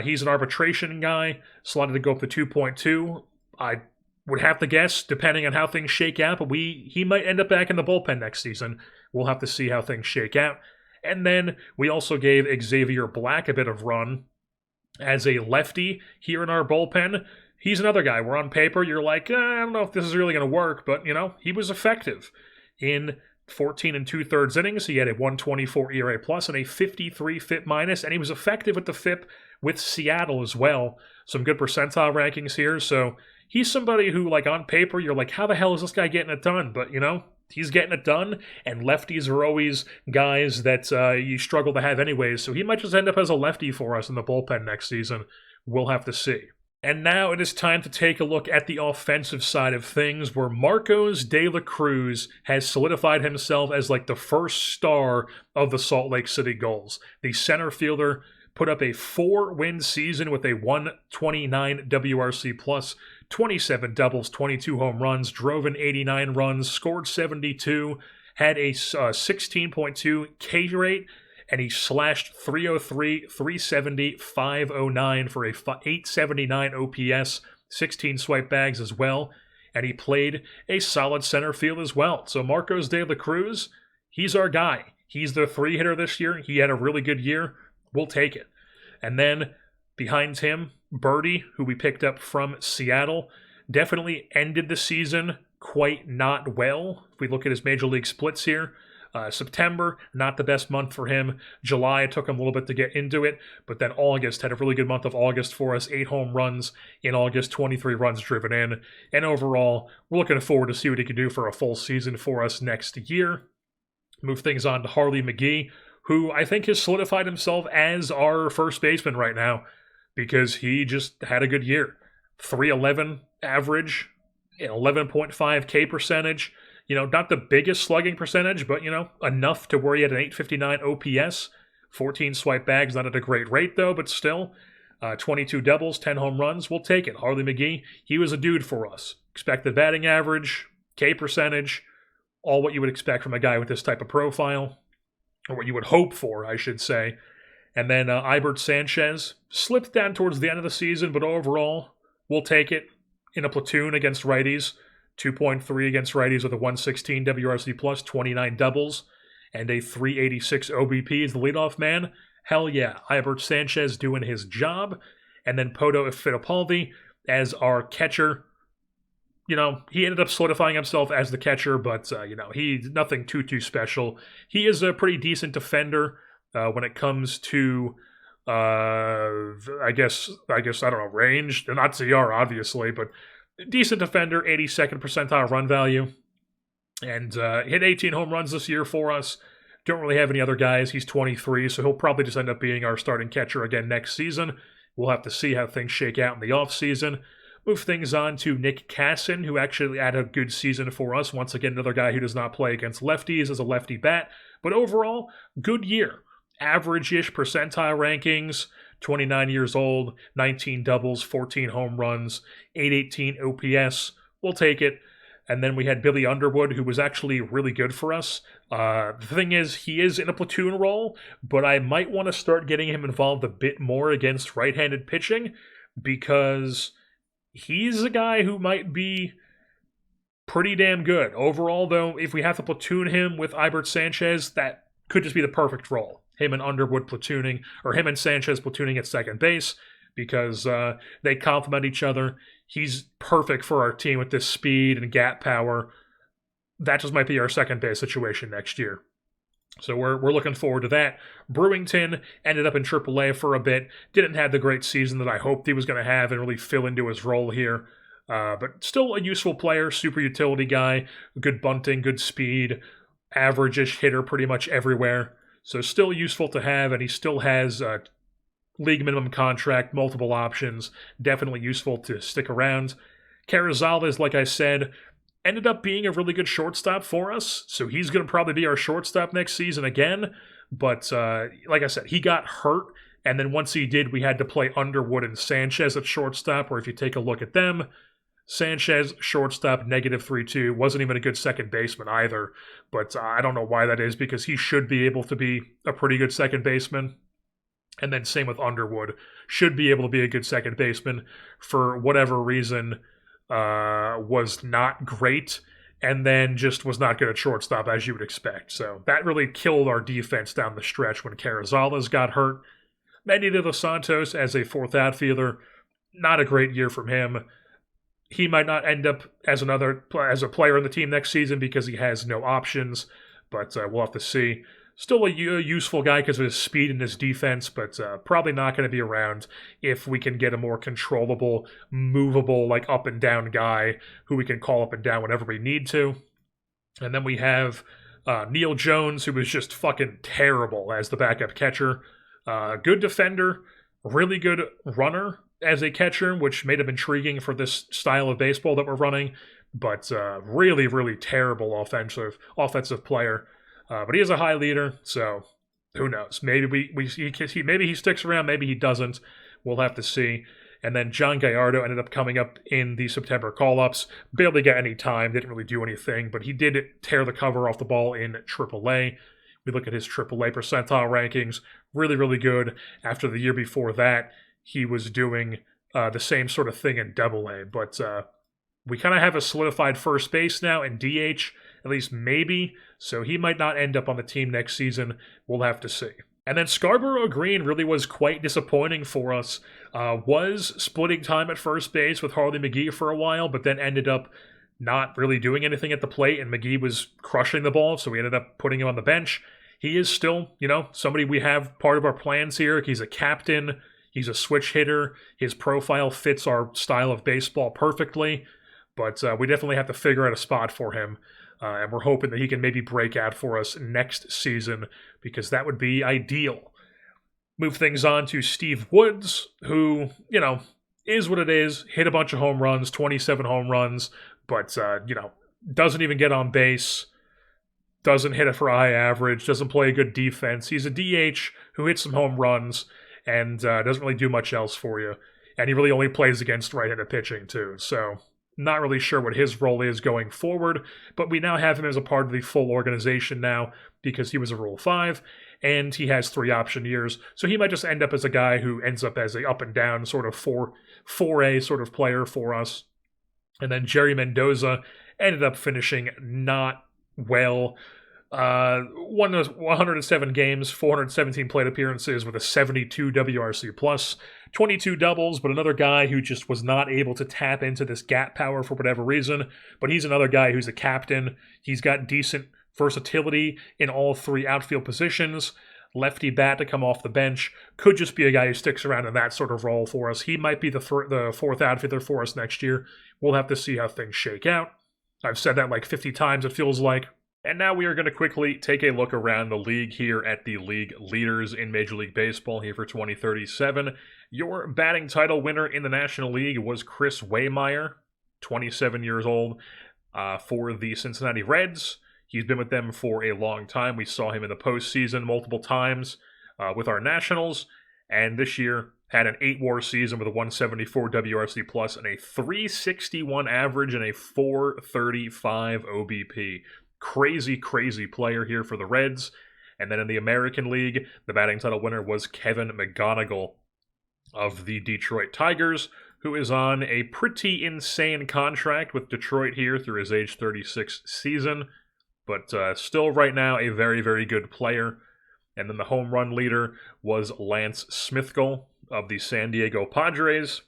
He's an arbitration guy, slotted to go up to 2.2. I would have to guess, depending on how things shake out, but he might end up back in the bullpen next season. We'll have to see how things shake out. And then we also gave Xavier Black a bit of run as a lefty here in our bullpen. He's another guy where on paper you're like, I don't know if this is really going to work, but, he was effective. In 14 and 2/3 innings, he had a 124 ERA plus and a 53 FIP minus, and he was effective with the FIP with Seattle as well. Some good percentile rankings here, so he's somebody who, on paper, you're like, how the hell is this guy getting it done? But, he's getting it done, and lefties are always guys that you struggle to have anyways, so he might just end up as a lefty for us in the bullpen next season. We'll have to see. And now it is time to take a look at the offensive side of things, where Marcos de la Cruz has solidified himself as the first star of the Salt Lake City Gulls. The center fielder put up a 4-win season with a 129 WRC plus, 27 doubles, 22 home runs, drove in 89 runs, scored 72, had a 16.2 K rate, and he slashed 303, 370, 509 for a 879 OPS, 16 swipe bags as well, and he played a solid center field as well. So Marcos de la Cruz, he's our guy. He's the 3-hitter this year. He had a really good year. We'll take it. And then behind him, Birdie, who we picked up from Seattle, definitely ended the season quite not well. If we look at his major league splits here, September, not the best month for him. July, it took him a little bit to get into it, but then August, had a really good month of August for us. 8 home runs in August, 23 runs driven in. And overall, we're looking forward to see what he can do for a full season for us next year. Move things on to Harley McGee, who I think has solidified himself as our first baseman right now because he just had a good year. 311 average, 11.5 K percentage. Not the biggest slugging percentage, but, enough to where he had an 859 OPS. 14 swipe bags, not at a great rate, though, but still. 22 doubles, 10 home runs. We'll take it. Harley McGee, he was a dude for us. Expected batting average, K percentage, all what you would expect from a guy with this type of profile. Or what you would hope for, I should say. And then Ibert Sanchez slipped down towards the end of the season, but overall, we'll take it in a platoon against righties. 2.3 against righties with a 116 WRC plus, 29 doubles, and a 386 OBP as the leadoff man. Hell yeah, Ibert Sanchez doing his job. And then Poto Fittipaldi as our catcher. He ended up solidifying himself as the catcher, but, he's nothing too special. He is a pretty decent defender when it comes to, I guess, I don't know, range. Not CR, obviously, but decent defender, 82nd percentile run value. And hit 18 home runs this year for us. Don't really have any other guys. He's 23, so he'll probably just end up being our starting catcher again next season. We'll have to see how things shake out in the offseason. Move things on to Nick Casson, who actually had a good season for us. Once again, another guy who does not play against lefties as a lefty bat. But overall, good year. Average-ish percentile rankings. 29 years old, 19 doubles, 14 home runs, 818 OPS. We'll take it. And then we had Billy Underwood, who was actually really good for us. The thing is, he is in a platoon role, but I might want to start getting him involved a bit more against right-handed pitching, because he's a guy who might be pretty damn good. Overall, though, if we have to platoon him with Ibert Sanchez, that could just be the perfect role. Him and Underwood platooning, or him and Sanchez platooning at second base, because they complement each other. He's perfect for our team with this speed and gap power. That just might be our second base situation next year. So we're looking forward to that. Brewington ended up in AAA for a bit. Didn't have the great season that I hoped he was going to have and really fill into his role here. But still a useful player, super utility guy, good bunting, good speed, average-ish hitter pretty much everywhere. So still useful to have, and he still has a league minimum contract, multiple options, definitely useful to stick around. Carrizales, like I said, ended up being a really good shortstop for us, so he's going to probably be our shortstop next season again. But like I said, he got hurt, and then once he did, we had to play Underwood and Sanchez at shortstop, where if you take a look at them, Sanchez, shortstop, -3.2, wasn't even a good second baseman either, but I don't know why that is, because he should be able to be a pretty good second baseman. And then same with Underwood, should be able to be a good second baseman. For whatever reason, was not great, and then just was not good at shortstop, as you would expect. So that really killed our defense down the stretch when Carrizales got hurt. Manny de los Santos as a fourth outfielder, not a great year from him. He might not end up as a player in the team next season because he has no options, but we'll have to see. Still a useful guy because of his speed and his defense, but probably not going to be around if we can get a more controllable, movable, like up and down guy who we can call up and down whenever we need to. And then we have Neil Jones, who was just fucking terrible as the backup catcher. Good defender, really good runner as a catcher, which made him intriguing for this style of baseball that we're running, but really, really terrible offensive player. But he is a high leader, so who knows? Maybe maybe he sticks around, maybe he doesn't. We'll have to see. And then John Gallardo ended up coming up in the September call-ups. Barely got any time, didn't really do anything, but he did tear the cover off the ball in AAA. We look at his AAA percentile rankings, really, really good. After the year before that, he was doing the same sort of thing in AA. But we kind of have a solidified first base now in DH, at least maybe, so he might not end up on the team next season. We'll have to see. And then Scarborough Green really was quite disappointing for us. Was splitting time at first base with Harley McGee for a while, but then ended up not really doing anything at the plate, and McGee was crushing the ball, so we ended up putting him on the bench. He is still, somebody we have part of our plans here. He's a captain. He's a switch hitter. His profile fits our style of baseball perfectly, but we definitely have to figure out a spot for him. And we're hoping that he can maybe break out for us next season, because that would be ideal. Move things on to Steve Woods, who, is what it is. Hit a bunch of home runs, 27 home runs, but, doesn't even get on base, doesn't hit it for a high average, doesn't play a good defense. He's a DH who hits some home runs and doesn't really do much else for you. And he really only plays against right-handed pitching, too. So not really sure what his role is going forward, but we now have him as a part of the full organization now because he was a Rule 5, and he has 3 option years. So he might just end up as a guy who ends up as a up and down sort of 4A sort of player for us. And then Jerry Mendoza ended up finishing not well. 107 games, 417 plate appearances with a 72 WRC plus, 22 doubles, but another guy who just was not able to tap into this gap power for whatever reason. But he's another guy who's a captain. He's got decent versatility in all 3 outfield positions. Lefty bat to come off the bench. Could just be a guy who sticks around in that sort of role for us. He might be the 4th outfielder for us next year. We'll have to see how things shake out. I've said that like 50 times, it feels like. And now we are going to quickly take a look around the league here at the league leaders in Major League Baseball here for 2037. Your batting title winner in the National League was Chris Waymeyer, 27 years old, for the Cincinnati Reds. He's been with them for a long time. We saw him in the postseason multiple times with our Nationals. And this year, had an 8-WAR season with a 174 WRC plus and a 361 average and a 435 OBP. Crazy, crazy player here for the Reds. And then in the American League, the batting title winner was Kevin McGonigal of the Detroit Tigers, who is on a pretty insane contract with Detroit here through his age 36 season, but still right now a very, very good player. And then the home run leader was Lance Smithgill of the San Diego Padres.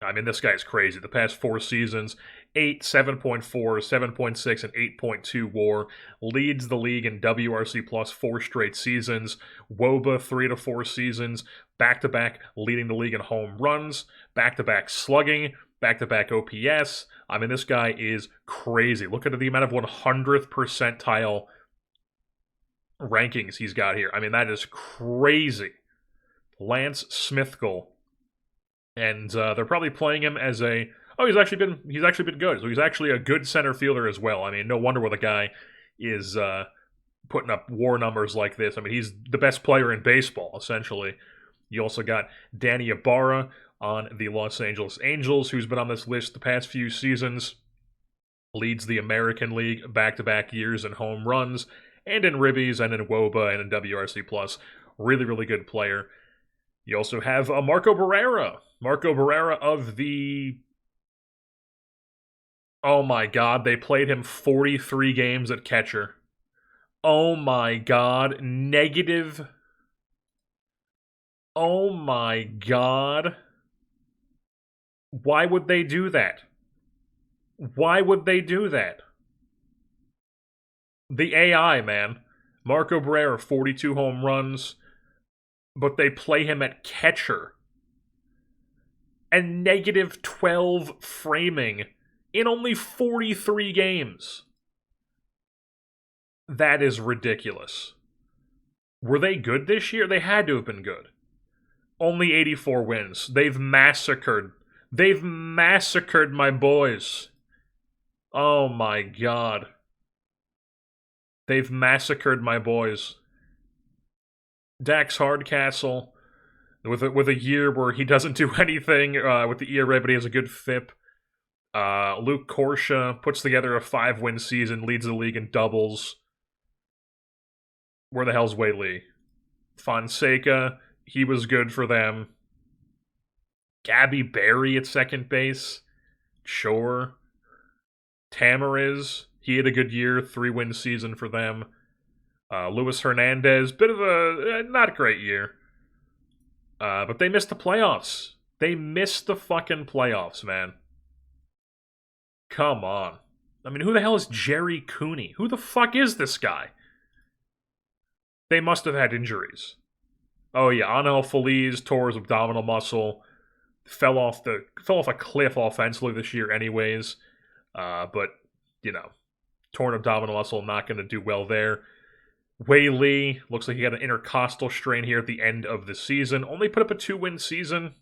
I mean, this guy's crazy. The past 4 seasons, 8, 7.4, 7.6, and 8.2 WAR. Leads the league in WRC plus 4 straight seasons. WOBA 3 to 4 seasons. Back-to-back leading the league in home runs. Back-to-back slugging. Back-to-back OPS. I mean, this guy is crazy. Look at the amount of 100th percentile rankings he's got here. I mean, that is crazy. Lance Smithgill. And they're probably playing him as a... Oh, he's actually been good. So he's actually a good center fielder as well. I mean, no wonder why the guy is putting up WAR numbers like this. I mean, he's the best player in baseball, essentially. You also got Danny Ibarra on the Los Angeles Angels, who's been on this list the past few seasons. Leads the American League back-to-back years in home runs, and in ribbies, and in WOBA, and in WRC+. Really, really good player. You also have Marco Barrera. Marco Barrera of the... Oh my god, they played him 43 games at catcher. Oh my god, negative... Oh my god. Why would they do that? Why would they do that? The AI, man. Marco Barrera, 42 home runs, but they play him at catcher. And negative 12 framing in only 43 games. That is ridiculous. Were they good this year? They had to have been good. Only 84 wins. They've massacred my boys. Oh my god. They've massacred my boys. Dax Hardcastle, with a year where he doesn't do anything with the ERA, but he has a good FIP. Luke Corsia puts together a 5-win season, leads the league in doubles. Where the hell's Wei Lee? Fonseca, he was good for them. Gabby Berry at second base. Sure. Tamariz, he had a good year, 3-win season for them. Luis Hernandez, bit of a not great year. But they missed the playoffs. They missed the fucking playoffs, man. Come on. I mean, who the hell is Jerry Cooney? Who the fuck is this guy? They must have had injuries. Oh yeah, Angel Feliz tore his abdominal muscle. Fell off a cliff offensively this year anyways. But, you know, torn abdominal muscle, not going to do well there. Wei Lee, looks like he got an intercostal strain here at the end of the season. Only put up a 2-win season.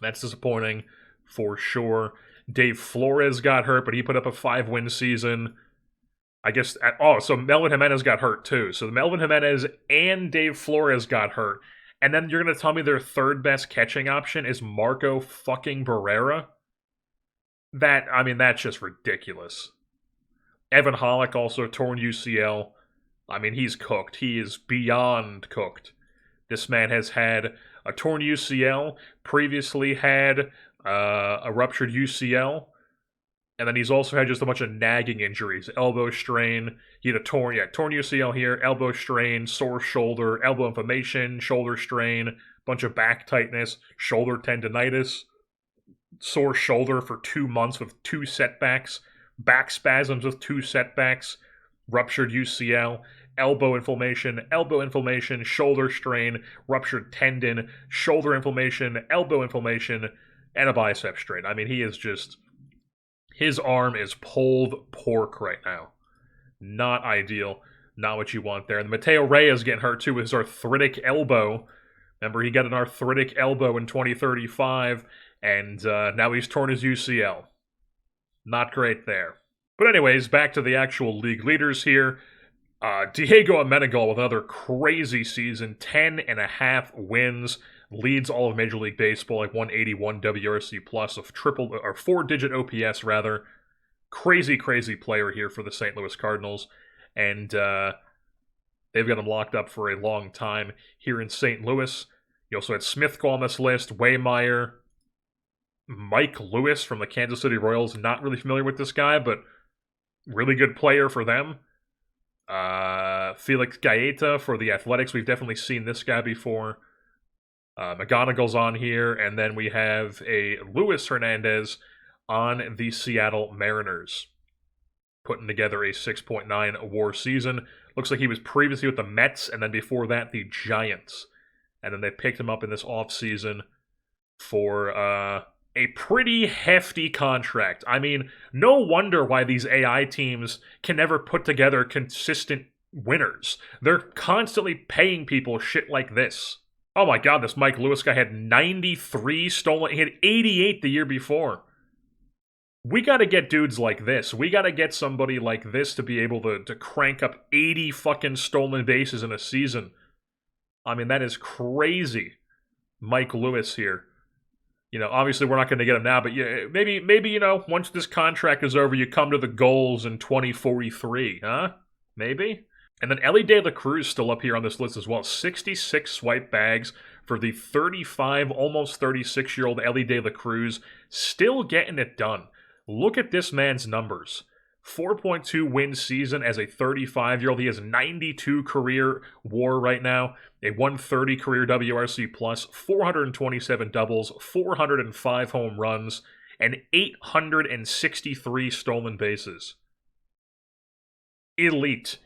That's disappointing for sure. Dave Flores got hurt, but he put up a 5-win season. I guess, so Melvin Jimenez got hurt too. So Melvin Jimenez and Dave Flores got hurt. And then you're going to tell me their third best catching option is Marco fucking Barrera? That's just ridiculous. Evan Hollick also torn UCL. I mean, he's cooked. He is beyond cooked. This man has had a torn UCL, previously had a ruptured UCL, and then he's also had just a bunch of nagging injuries. Elbow strain, he had a torn UCL here, elbow strain, sore shoulder, elbow inflammation, shoulder strain, bunch of back tightness, shoulder tendonitis, sore shoulder for 2 months with 2 setbacks, back spasms with 2 setbacks, ruptured UCL, elbow inflammation, shoulder strain, ruptured tendon, shoulder inflammation, elbow inflammation, and a bicep strain. I mean, his arm is pulled pork right now. Not ideal. Not what you want there. And Mateo Reyes getting hurt too with his arthritic elbow. Remember, he got an arthritic elbow in 2035, and now he's torn his UCL. Not great there. But anyways, back to the actual league leaders here. Diego Amenagal with another crazy season, 10.5 wins, leads all of Major League Baseball, like 181 WRC plus of triple or 4-digit OPS rather. Crazy, crazy player here for the St. Louis Cardinals, and they've got him locked up for a long time here in St. Louis. You also had Smithko on this list, Waymeyer, Mike Lewis from the Kansas City Royals. Not really familiar with this guy, but really good player for them. Felix Gaeta for the Athletics. We've definitely seen this guy before. McGonigal's on here, and then we have a Luis Hernandez on the Seattle Mariners, putting together a 6.9 WAR season. Looks like he was previously with the Mets, and then before that, the Giants. And then they picked him up in this offseason for a pretty hefty contract. I mean, no wonder why these AI teams can never put together consistent winners. They're constantly paying people shit like this. Oh my god, this Mike Lewis guy had 93 stolen. He had 88 the year before. We got to get dudes like this. We got to get somebody like this to be able to crank up 80 fucking stolen bases in a season. I mean, that is crazy. Mike Lewis here. You know, obviously we're not going to get him now, but yeah, maybe you know, once this contract is over, you come to the Gulls in 2043, huh? Maybe? And then Elly De La Cruz still up here on this list as well. 66 swipe bags for the 35, almost 36-year-old Elly De La Cruz. Still getting it done. Look at this man's numbers. 4.2 win season as a 35-year-old. He has 92 career WAR right now, a 130 career WRC plus, 427 doubles, 405 home runs, and 863 stolen bases. Elite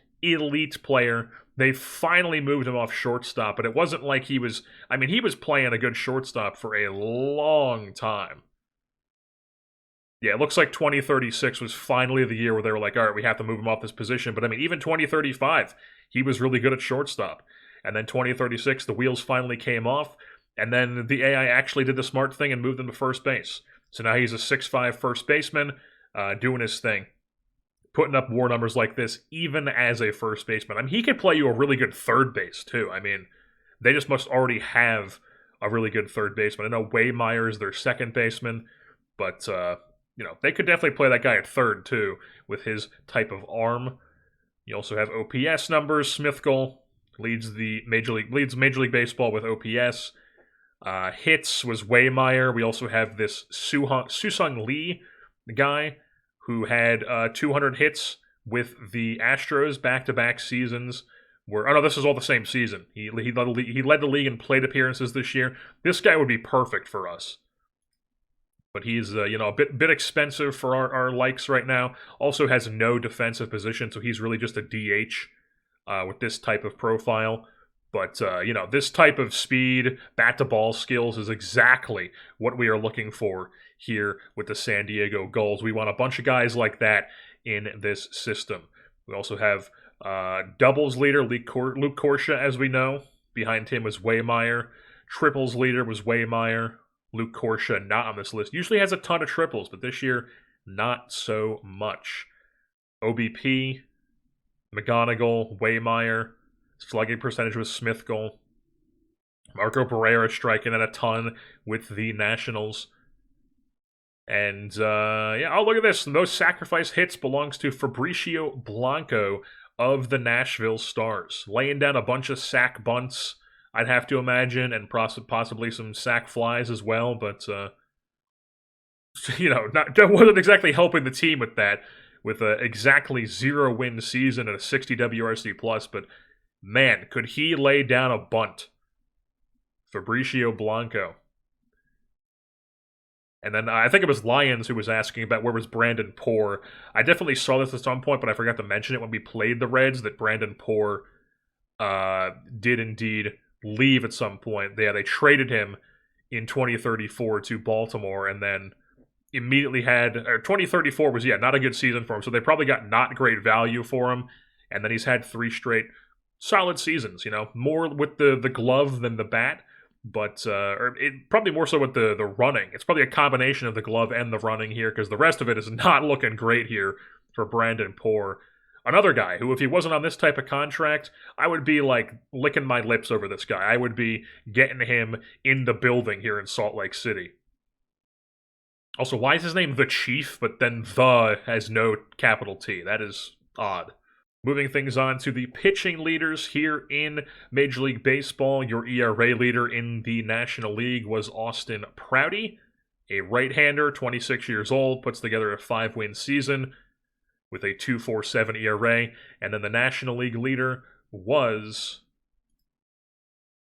player. They finally moved him off shortstop, but it wasn't like he was playing a good shortstop for a long time. Yeah, it looks like 2036 was finally the year where they were like, all right, we have to move him off this position. But I mean, even 2035, he was really good at shortstop. And then 2036, the wheels finally came off. And then the AI actually did the smart thing and moved him to first base. So now he's a 6'5" first baseman, doing his thing. Putting up WAR numbers like this, even as a first baseman. I mean, he could play you a really good third base, too. I mean, they just must already have a really good third baseman. I know Waymeyer is their second baseman, but you know, they could definitely play that guy at third, too, with his type of arm. You also have OPS numbers. Smithko leads Major League Baseball with OPS. Hits was Waymeyer. We also have this Susung Lee, the guy who had 200 hits with the Astros back-to-back seasons. This is all the same season. He led the league in plate appearances this year. This guy would be perfect for us. But he's a bit expensive for our likes right now. Also has no defensive position, so he's really just a DH with this type of profile. But this type of speed, bat-to-ball skills is exactly what we are looking for here with the San Diego Gulls. We want a bunch of guys like that in this system. We also have doubles leader Luke Corsia, as we know. Behind him was Waymeyer. Triples leader was Waymeyer. Luke Corsia not on this list. Usually has a ton of triples, but this year, not so much. OBP, McGonigal, Waymeyer. Slugging percentage was Smithko. Marco Barrera striking at a ton with the Nationals. And, oh, look at this. Most sacrifice hits belongs to Fabricio Blanco of the Nashville Stars. Laying down a bunch of sack bunts, I'd have to imagine, and possibly some sack flies as well, but, wasn't exactly helping the team with that, with a exactly 0-win season and a 60 WRC plus, but man, could he lay down a bunt. Fabricio Blanco. And then I think it was Lyons who was asking about where was Brandon Poore. I definitely saw this at some point, but I forgot to mention it when we played the Reds, that Brandon Poore did indeed leave at some point. They traded him in 2034 to Baltimore, and then immediately 2034 was, not a good season for him, so they probably got not great value for him, and then he's had 3 straight solid seasons, more with the glove than the bat, but probably more so with the running. It's probably a combination of the glove and the running here, because the rest of it is not looking great here for Brandon Poore. Another guy who, if he wasn't on this type of contract, I would be like licking my lips over this guy. I would be getting him in the building here in Salt Lake City. Also, why is his name The Chief, but then the has no capital T? That is odd. Moving things on to the pitching leaders here in Major League Baseball. Your ERA leader in the National League was Austin Prouty, a right-hander, 26 years old, puts together a 5-win season with a 2.47 ERA. And then the National League leader was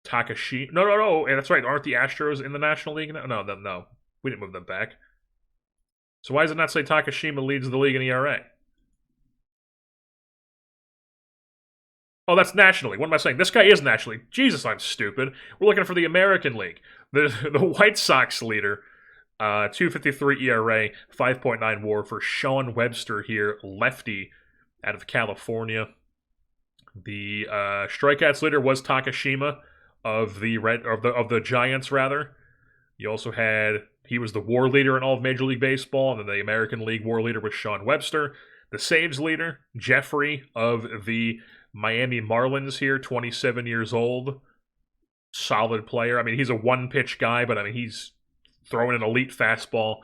Takashi. No. That's right. Aren't the Astros in the National League? No. We didn't move them back. So why does it not say Takashima leads the league in ERA? Oh, that's National League. What am I saying? This guy is National League. Jesus, I'm stupid. We're looking for the American League. The White Sox leader, 2.53 ERA, 5.9 WAR for Sean Webster here, lefty out of California. The strikeouts leader was Takashima of the Giants, rather. You also had, he was the WAR leader in all of Major League Baseball, and then the American League WAR leader was Sean Webster. The saves leader, Jeffrey of the Miami Marlins here, 27 years old. Solid player. I mean, he's a one-pitch guy, but I mean, he's throwing an elite fastball,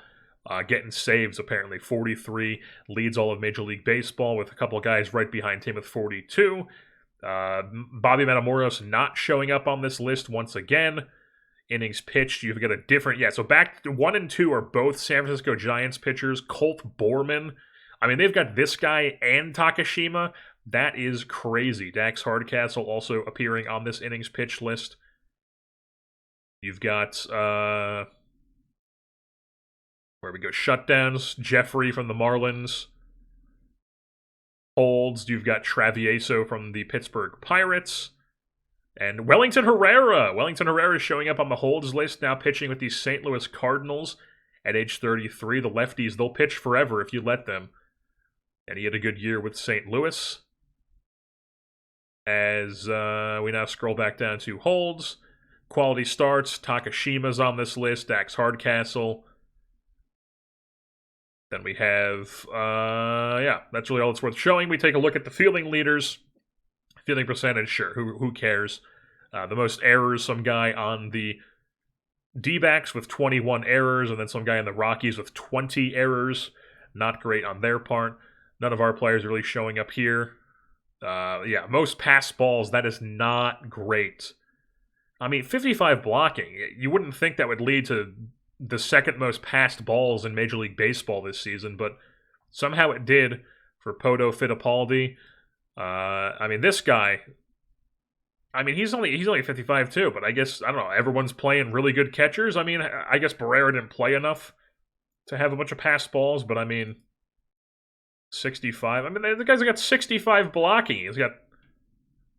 getting saves, apparently. 43, leads all of Major League Baseball with a couple of guys right behind him with 42. Bobby Matamoros not showing up on this list once again. Innings pitched, you've got a different... Yeah, so back to 1 and 2 are both San Francisco Giants pitchers. Colt Borman. I mean, they've got this guy and Takashima. That is crazy. Dax Hardcastle also appearing on this innings pitch list. You've got, where we go, shutdowns. Jeffrey from the Marlins. Holds. You've got Travieso from the Pittsburgh Pirates. And Wellington Herrera. Wellington Herrera is showing up on the holds list, now pitching with the St. Louis Cardinals at age 33. The lefties, they'll pitch forever if you let them. And he had a good year with St. Louis. As we now scroll back down to holds. Quality starts. Takashima's on this list. Dax Hardcastle. Then we have, that's really all that's worth showing. We take a look at the fielding leaders. Fielding percentage, sure, who cares? The most errors, some guy on the D-backs with 21 errors, and then some guy in the Rockies with 20 errors. Not great on their part. None of our players are really showing up here. Most pass balls, that is not great. I mean, 55 blocking. You wouldn't think that would lead to the second most passed balls in Major League Baseball this season, but somehow it did for Poto Fittipaldi. I mean, this guy, I mean, he's only 55 too, but I guess, I don't know, everyone's playing really good catchers. I mean, I guess Barrera didn't play enough to have a bunch of pass balls, but I mean, 65. I mean, the guy's got 65 blocking. He's got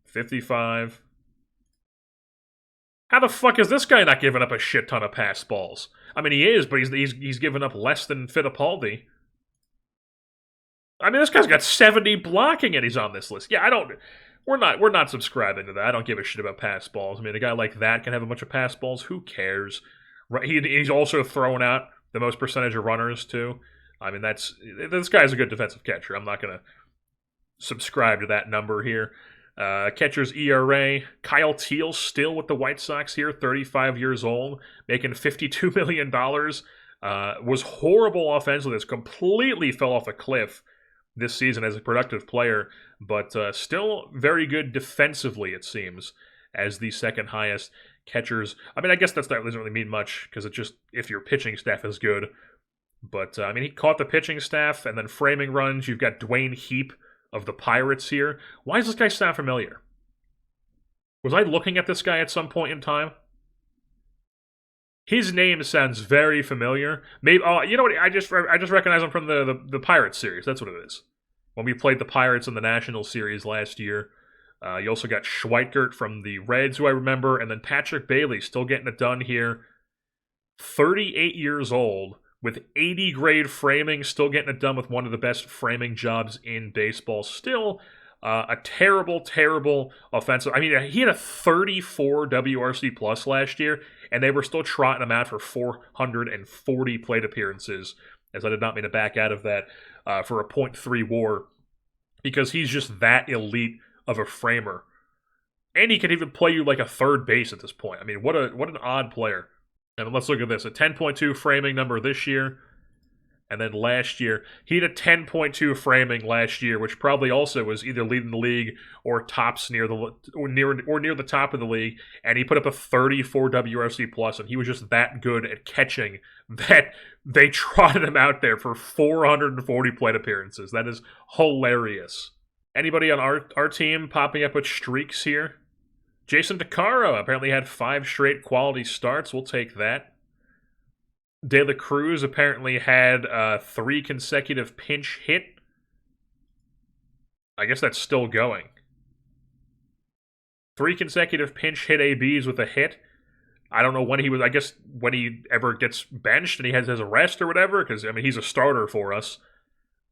55. How the fuck is this guy not giving up a shit ton of pass balls? I mean, he is, but he's given up less than Fittipaldi. I mean, this guy's got 70 blocking and he's on this list. Yeah, we're not subscribing to that. I don't give a shit about pass balls. I mean, a guy like that can have a bunch of pass balls. Who cares? Right? He's also throwing out the most percentage of runners, too. I mean, this guy's a good defensive catcher. I'm not going to subscribe to that number here. Catcher's ERA, Kyle Teal still with the White Sox here, 35 years old, making $52 million. Was horrible offensively. This completely fell off a cliff this season as a productive player, but still very good defensively, it seems, as the second highest catchers. I mean, I guess that doesn't really mean much, because it's just if your pitching staff is good. But, I mean, he caught the pitching staff, and then framing runs. You've got Dwayne Heap of the Pirates here. Why does this guy sound familiar? Was I looking at this guy at some point in time? His name sounds very familiar. Maybe, you know what? I just recognize him from the Pirates series. That's what it is. When we played the Pirates in the National Series last year. You also got Schweikert from the Reds, who I remember, and then Patrick Bailey still getting it done here. 38 years old, with 80 grade framing, still getting it done with one of the best framing jobs in baseball. Still a terrible, terrible offensive. I mean, he had a 34 WRC plus last year, and they were still trotting him out for 440 plate appearances, as I did not mean to back out of that, for a .3 WAR. because he's just that elite of a framer. And he can even play you like a third base at this point. I mean, what an odd player. And let's look at this. A 10.2 framing number this year. And then last year, he had a 10.2 framing last year, which probably also was either leading the league or tops near the top of the league. And he put up a 34 WRC plus, and he was just that good at catching that they trotted him out there for 440 plate appearances. That is hilarious. Anybody on our team popping up with streaks here? Jason DeCaro apparently had 5 straight quality starts. We'll take that. De La Cruz apparently had 3 consecutive pinch hit. I guess that's still going. 3 consecutive pinch hit ABs with a hit. I don't know when he was, I guess when he ever gets benched and he has his arrest or whatever, because, I mean, he's a starter for us.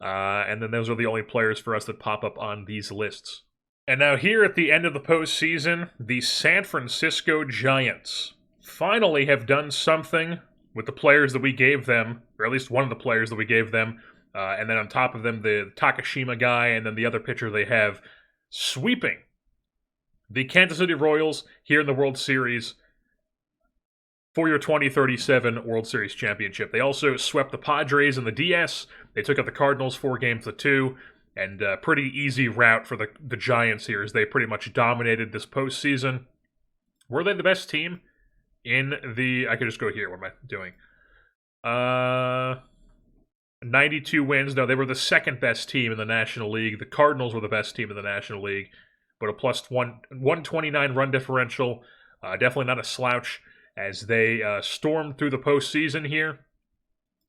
And then those are the only players for us that pop up on these lists. And now here at the end of the postseason, the San Francisco Giants finally have done something with the players that we gave them, or at least one of the players that we gave them, and then on top of them, the Takashima guy, and then the other pitcher they have, sweeping the Kansas City Royals here in the World Series for your 2037 World Series championship. They also swept the Padres in the DS. They took out the Cardinals 4-2, and a pretty easy route for the Giants here as they pretty much dominated this postseason. Were they the best team? In the, I could just go here. What am I doing? 92 wins. No, they were the second best team in the National League. The Cardinals were the best team in the National League, but a plus 129 run differential. Definitely not a slouch as they stormed through the postseason here,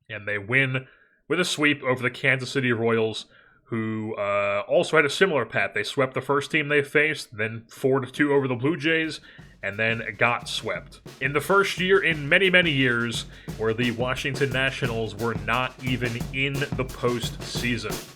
and they win with a sweep over the Kansas City Royals, who also had a similar path. They swept the first team they faced, then 4-2 over the Blue Jays, and then got swept. In the first year in many, many years where the Washington Nationals were not even in the postseason.